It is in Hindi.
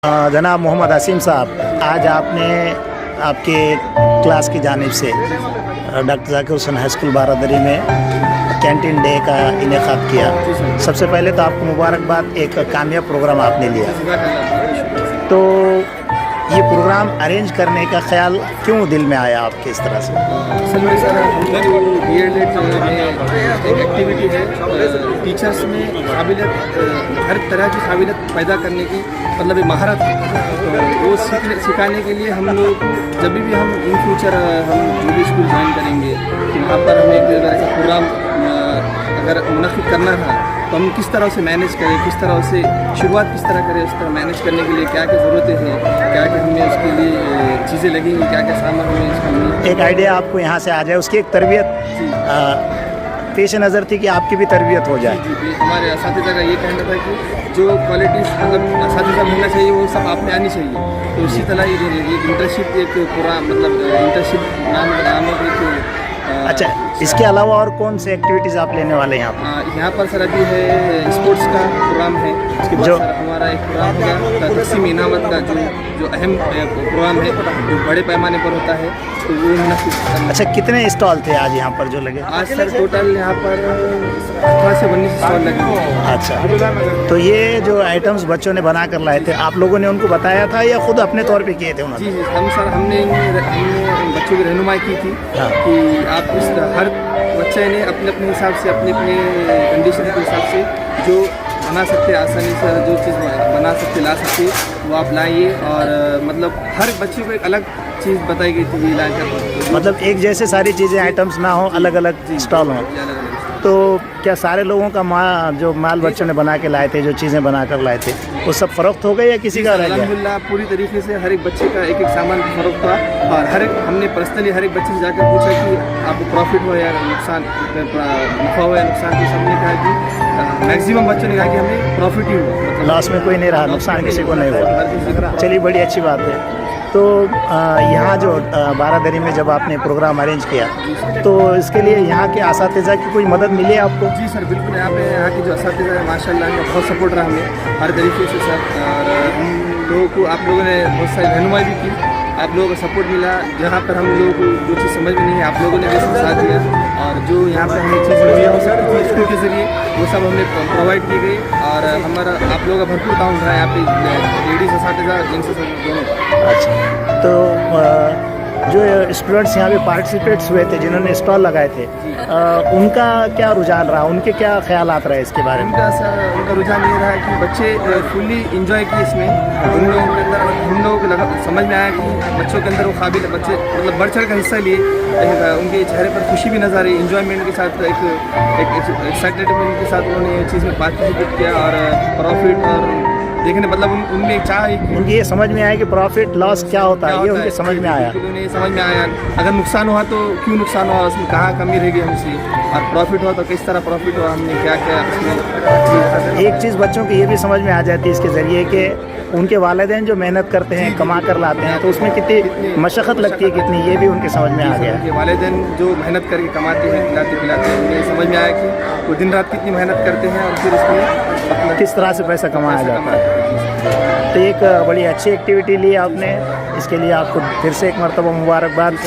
जनाब मोहम्मद हसीम साहब, आज आपने आपके क्लास की जानिब से doctor Zakir Hussain high school Baradari में कैंटीन डे का इनेकाद किया। सबसे पहले तो आपको मुबारकबाद, एक कामयाब प्रोग्राम आपने लिया। तो ये प्रोग्राम अरेंज करने का ख्याल क्यों दिल में आया आपके इस तरह से? असल में सर BEd में एक एक्टिविटी है टीचर्स में काबिलियत, हर तरह की काबिलियत पैदा करने की मतलब एक महारत है। तो वो सिखाने के लिए हम लोग जब भी हम इन फ्यूचर हम जो भी स्कूल ज्वाइन करेंगे तो वहाँ पर हमें एक ऐसा प्रोग्राम अगर मुनक़िद करना था तो हम किस तरह से मैनेज करें, किस तरह से शुरुआत किस तरह करें, उस तरह मैनेज करने के लिए क्या क्या ज़रूरतें हैं, क्या क्या हमें उसके लिए चीज़ें लगेंगी, क्या क्या सामान हमें इसका एक आइडिया आपको यहाँ से आ जाए, उसकी एक तरबियत पेश नज़र थी कि आपकी भी तरबियत हो जाए। जी, हमारे असातिज़ा का ये कहना था कि जो क्वालिटीज़ मतलब असातिज़ा मिलना चाहिए वो सब आप में आनी चाहिए। तो इसी तरह ये इंटर्नशिप एक पूरा मतलब इंटर्नशिप नाम एक अच्छा, इसके अलावा और कौन से एक्टिविटीज़ आप लेने वाले हैं यहाँ पर सर अभी है स्पोर्ट्स का प्रोग्राम है। उसके बाद सर हमारा एक प्रोग्राम होगा तकसीम इनामत का जो अहम प्रोग्राम है जो बड़े पैमाने पर होता है, तो वो अच्छा, कितने स्टॉल थे आज यहाँ पर जो लगे? आज सर टोटल यहाँ पर 18 से 19 स्टॉल लगे हैं। अच्छा, तो ये जो आइटम्स बच्चों ने बना कर लाए थे, आप लोगों ने उनको बताया था या खुद अपने तौर पे किए थे उन्होंने? जी, हमने बच्चों की रहनुमाई की थी कि आप इस हर बच्चे ने अपने अपने हिसाब से अपने कंडीशन के हिसाब से जो बना सकते आसानी से जो चीज़ बना सकते ला सकते वो आप लाइए। और मतलब हर बच्चे को एक अलग चीज़ बताई गई थी ला कर, मतलब एक जैसे सारी चीज़ें आइटम्स ना हो, अलग अलग स्टॉल हों। तो क्या सारे लोगों का जो माल बच्चों ने बना के लाए थे, जो चीज़ें बना कर लाए थे, वो सब फ़रोख्त हो गए या किसी का रह गया? अल्हम्दुलिल्लाह पूरी तरीके से हर एक बच्चे का एक सामान फ़रोख्त हुआ। और हमने पर्सनली हर एक बच्चे से जाकर पूछा कि आपको प्रॉफिट हो या नुकसान, नफ़ा हो या नुकसान। तो सबने कहा कि मैक्सिमम बच्चों ने कहा कि हमें प्रॉफिट ही हुआ, मतलब लॉस में कोई नहीं रहा, नुकसान किसी को नहीं हुआ। चलिए, बड़ी अच्छी बात है। तो यहाँ जो बारादरी में जब आपने प्रोग्राम अरेंज किया तो इसके लिए यहाँ के असातिज़ा की कोई मदद मिली आपको? जी सर, बिल्कुल। यहाँ के जो असातिज़ा है माशाल्लाह का बहुत सपोर्ट रहा हमें हर तरीके से सर। और हम लोगों को आप लोगों ने बहुत सारी रहनुमाई भी की, आप लोगों का सपोर्ट मिला। जहाँ पर हम लोगों को जो चीज़ समझ में नहीं है आप लोगों ने भी साथ दिया। और जो यहाँ पर हमें चीज़ मुहैया हो सकती थी स्कूल के ज़रिए वो सब हमने प्रोवाइड की गई। और हमारा आप लोगों का भरपूर ताउन रहा है यहाँ पे, लेडीज़ असातिज़ा जेंट्स दोनों। अच्छा, तो जो स्टूडेंट्स यहाँ पे पार्टिसिपेट्स हुए थे, जिन्होंने स्टॉल लगाए थे, उनका क्या रुझान रहा, उनके क्या ख्यालात रहे इसके बारे में? उनका रुझान ये रहा कि बच्चे फुल्ली इंजॉय किए इसमें। उन लोगों के अंदर हम लोगों को समझ में आया कि बच्चों के अंदर वो काबिल बच्चे मतलब बढ़ चढ़ कर हिस्सा लिए, उनके चेहरे पर खुशी भी नजर आई, इंजॉयमेंट के साथ एक एक्साइटेडमेंट के साथ उन्होंने ये चीज़ में पार्टिसिपेट किया। और प्रॉफिट और देखने मतलब उनमें एक चाह, उनकी ये समझ में आया कि प्रॉफिट लॉस क्या होता है, ये उनके समझ में आया। उन्हें समझ में आया अगर नुकसान हुआ तो क्यों नुकसान हुआ, उसमें कहाँ कमी रह गई हमसे, और प्रॉफिट हुआ तो किस तरह प्रॉफिट हुआ, हमने क्या क्या उसमें। एक चीज़ बच्चों की ये भी समझ में आ जाती है इसके ज़रिए कि उनके वालिदैन जो मेहनत करते हैं, कमा कर लाते हैं, तो उसमें कितनी मशक्क़त लगती है, कितनी, ये भी उनके समझ में आ गया। उनके वालिदैन जो मेहनत करके कमाते हैं, खिलाते पिलाते हैं, उन्हें समझ में आया कि वो दिन रात कितनी मेहनत करते हैं और फिर उसमें किस तरह से पैसा कमाया जाता है। तो एक बड़ी अच्छी एक्टिविटी ली आपने, इसके लिए आपको फिर से एक मरतबा मुबारकबाद।